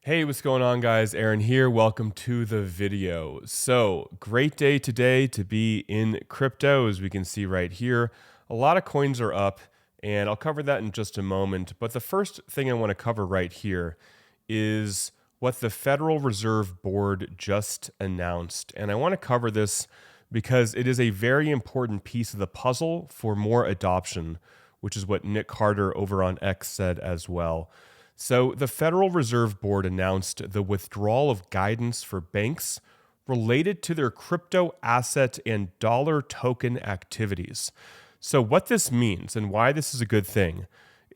Hey, what's going on, guys? Aaron here. Welcome to the video. So, great day today to be in crypto. As we can see right here, a lot of coins are up, and I'll cover that in just a moment. But the first thing I want to cover right here is what the Federal Reserve Board just announced. And I want to cover this because it is a very important piece of the puzzle for more adoption, which is what Nick Carter over on X said as well. So, the Federal Reserve Board announced the withdrawal of guidance for banks related to their crypto asset and dollar token activities. So, what this means and why this is a good thing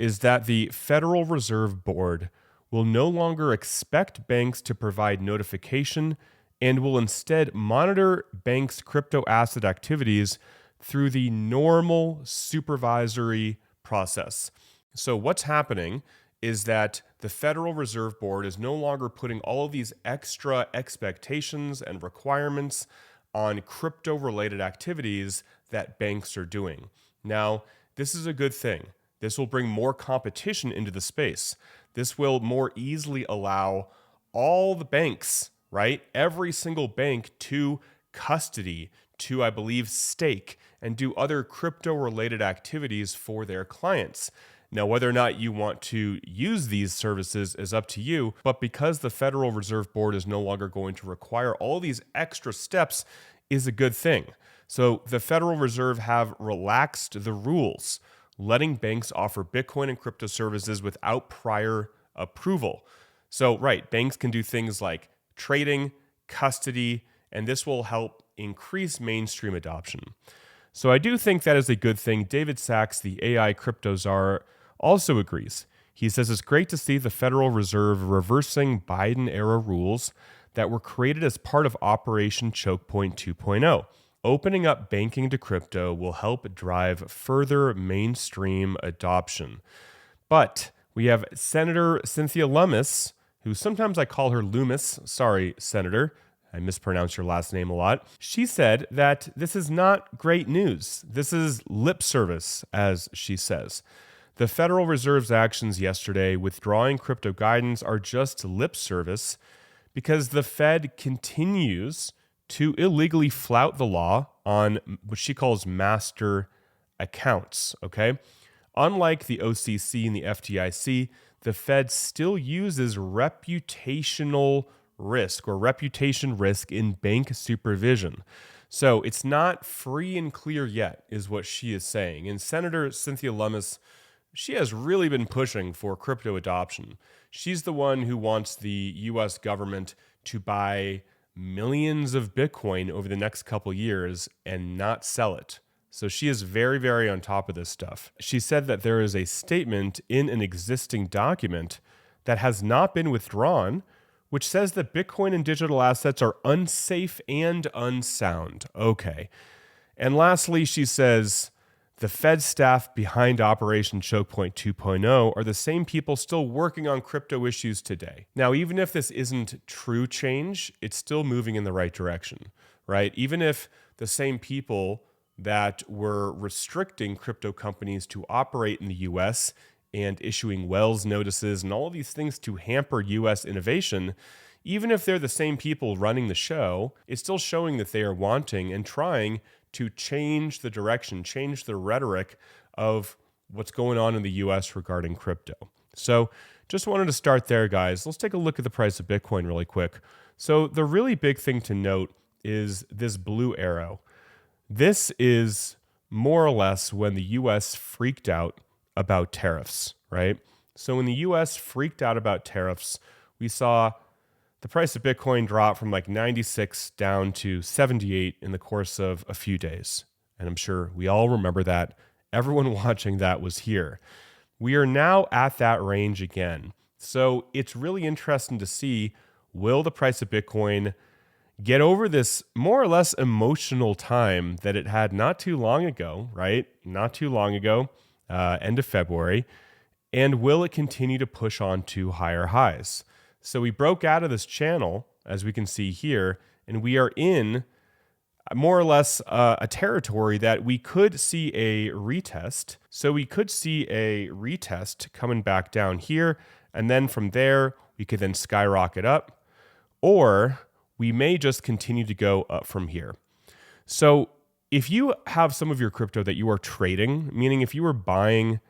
is that the Federal Reserve Board will no longer expect banks to provide notification and will instead monitor banks' crypto asset activities through the normal supervisory process. So, what's happening is that the Federal Reserve Board is no longer putting all of these extra expectations and requirements on crypto-related activities that banks are doing. Now, this is a good thing. This will bring more competition into the space. This will more easily allow all the banks, right? Every single bank to custody, to, I believe, stake, and do other crypto-related activities for their clients. Now, whether or not you want to use these services is up to you, but because the Federal Reserve Board is no longer going to require all these extra steps is a good thing. So the Federal Reserve have relaxed the rules, letting banks offer Bitcoin and crypto services without prior approval. So, right, banks can do things like trading, custody, and this will help increase mainstream adoption. So I do think that is a good thing. David Sachs, the AI crypto czar, also agrees. He says it's great to see the Federal Reserve reversing Biden-era rules that were created as part of Operation Choke Point 2.0. Opening up banking to crypto will help drive further mainstream adoption. But we have Senator Cynthia Lummis, who sometimes I call her Loomis. Sorry, Senator. I mispronounce your last name a lot. She said that this is not great news. This is lip service, as she says. The Federal Reserve's actions yesterday withdrawing crypto guidance are just lip service because the Fed continues to illegally flout the law on what she calls master accounts, okay? Unlike the OCC and the FDIC, the Fed still uses reputational risk or reputation risk in bank supervision. So it's not free and clear yet, is what she is saying. And Senator Cynthia Lummis, she has really been pushing for crypto adoption. She's the one who wants the US government to buy millions of Bitcoin over the next couple years and not sell it. So she is very, very on top of this stuff. She said that there is a statement in an existing document that has not been withdrawn, which says that Bitcoin and digital assets are unsafe and unsound. Okay. And lastly, she says the Fed staff behind Operation Choke Point 2.0 are the same people still working on crypto issues today. Now, even if this isn't true change, it's still moving in the right direction, right? Even if the same people that were restricting crypto companies to operate in the US and issuing Wells notices and all of these things to hamper US innovation, even if they're the same people running the show, it's still showing that they are wanting and trying to change the direction, change the rhetoric of what's going on in the US regarding crypto. So just wanted to start there, guys. Let's take a look at the price of Bitcoin really quick. So the really big thing to note is this blue arrow. This is more or less when the US freaked out about tariffs, right? So when the US freaked out about tariffs, we saw the price of Bitcoin drop from like 96 down to 78 in the course of a few days. And I'm sure we all remember that. Everyone watching that was here. We are now at that range again. So it's really interesting to see, will the price of Bitcoin get over this more or less emotional time that it had not too long ago, right? Not too long ago, end of February. And will it continue to push on to higher highs? So we broke out of this channel, as we can see here, and we are in more or less a territory that we could see a retest. So we could see a retest coming back down here, and then from there, we could then skyrocket up, or we may just continue to go up from here. So if you have some of your crypto that you are trading, meaning if you were buying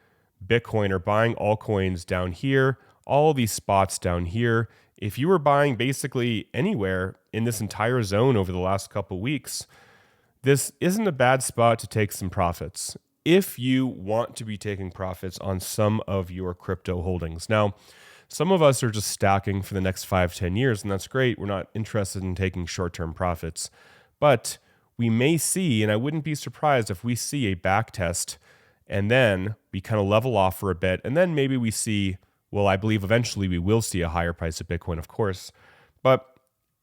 Bitcoin or buying altcoins down here, all these spots down here, if you were buying basically anywhere in this entire zone over the last couple weeks, this isn't a bad spot to take some profits if you want to be taking profits on some of your crypto holdings. Now, some of us are just stacking for the next 5-10 years, and that's great. We're not interested in taking short-term profits, but we may see, and I wouldn't be surprised if we see a back test and then we kind of level off for a bit, and then maybe we see, well, I believe eventually we will see a higher price of Bitcoin, of course, but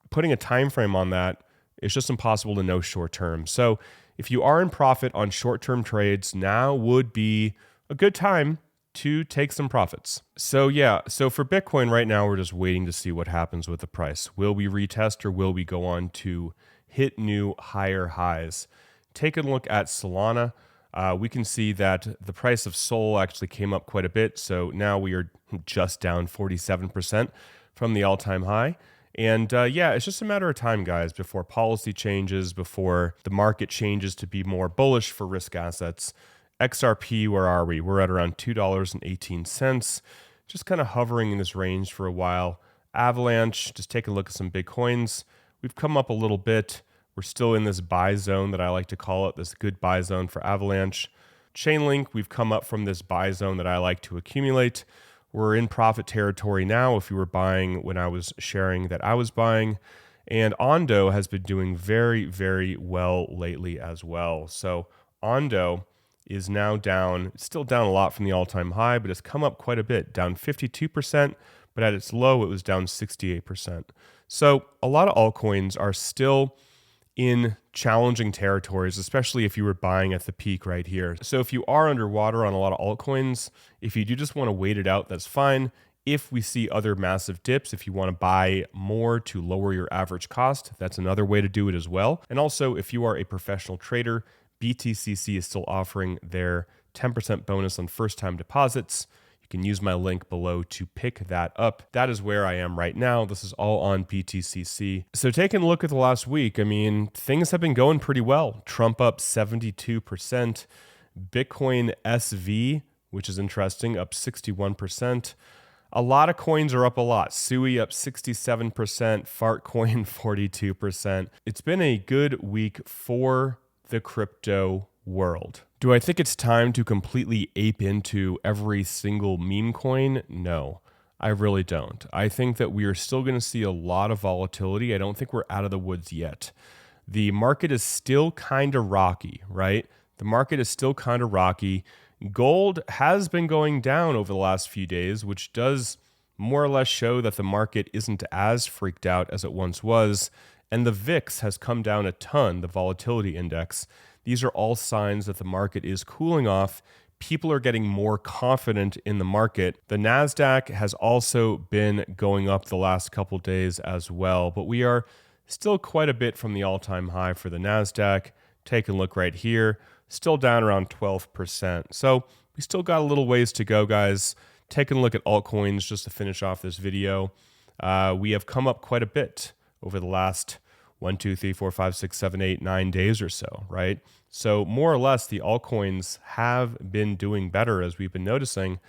putting a time frame on that, it's just impossible to know short term. So if you are in profit on short-term trades, now would be a good time to take some profits. So for Bitcoin right now, we're just waiting to see what happens with the price. Will we retest or will we go on to hit new higher highs? Take a look at Solana. We can see that the price of Sol actually came up quite a bit. So now we are just down 47% from the all-time high. And it's just a matter of time, guys, before policy changes, before the market changes to be more bullish for risk assets. XRP, where are we? We're at around $2.18, just kind of hovering in this range for a while. Avalanche, just take a look at some big coins. We've come up a little bit. We're still in this buy zone that I like to call it, this good buy zone for Avalanche. Chainlink, we've come up from this buy zone that I like to accumulate. We're in profit territory now if you were buying when I was sharing that I was buying. And Ondo has been doing very, very well lately as well. So Ondo is now down, still down a lot from the all-time high, but it's come up quite a bit, down 52%, but at its low, it was down 68%. So a lot of altcoins are still in challenging territories, especially if you were buying at the peak right here. So if you are underwater on a lot of altcoins, if you do just want to wait it out, that's fine. If we see other massive dips, if you want to buy more to lower your average cost, that's another way to do it as well. And also, if you are a professional trader, BTCC is still offering their 10% bonus on first-time deposits. You can use my link below to pick that up. That is where I am right now. This is all on BTCC. So taking a look at the last week, I mean, things have been going pretty well. Trump up 72%. Bitcoin SV, which is interesting, up 61%. A lot of coins are up a lot. Sui up 67%, Fartcoin 42%. It's been a good week for the crypto world. Do I think it's time to completely ape into every single meme coin? No, I really don't. I think that we are still going to see a lot of volatility. I don't think we're out of the woods yet. The market is still kind of rocky, right? The market is still kind of rocky. Gold has been going down over the last few days, which does more or less show that the market isn't as freaked out as it once was. And the VIX has come down a ton, the volatility index. These are all signs that the market is cooling off. People are getting more confident in the market. The NASDAQ has also been going up the last couple days as well, but we are still quite a bit from the all-time high for the NASDAQ. Take a look right here, still down around 12%. So we still got a little ways to go, guys. Taking a look at altcoins just to finish off this video. We have come up quite a bit over the last 1, 2, 3, 4, 5, 6, 7, 8, 9 days or so, right? So more or less, the altcoins have been doing better, as we've been noticing.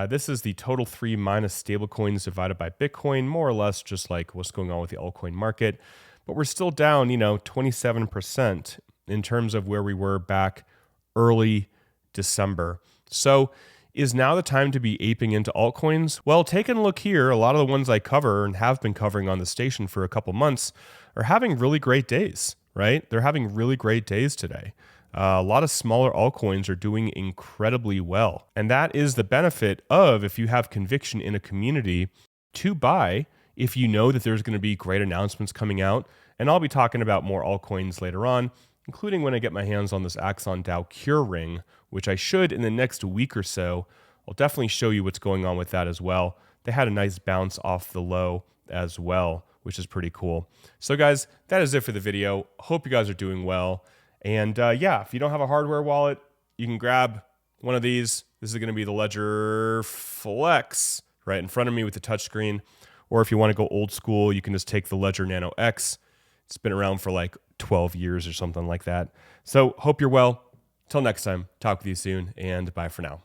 This is the total 3 minus stablecoins divided by Bitcoin, more or less just like what's going on with the altcoin market. But we're still down, 27% in terms of where we were back early December. So is now the time to be aping into altcoins? Well, taking a look here, a lot of the ones I cover and have been covering on the station for a couple months are having really great days, right? They're having really great days today. A lot of smaller altcoins are doing incredibly well. And that is the benefit of if you have conviction in a community to buy, if you know that there's going to be great announcements coming out. And I'll be talking about more altcoins later on, including when I get my hands on this Axon DAO Cure Ring, which I should in the next week or so. I'll definitely show you what's going on with that as well. They had a nice bounce off the low as well, which is pretty cool. So guys, that is it for the video. Hope you guys are doing well. And if you don't have a hardware wallet, you can grab one of these. This is going to be the Ledger Flex right in front of me with the touchscreen. Or if you want to go old school, you can just take the Ledger Nano X. It's been around for like 12 years or something like that. So hope you're well. Till next time, talk with you soon, and bye for now.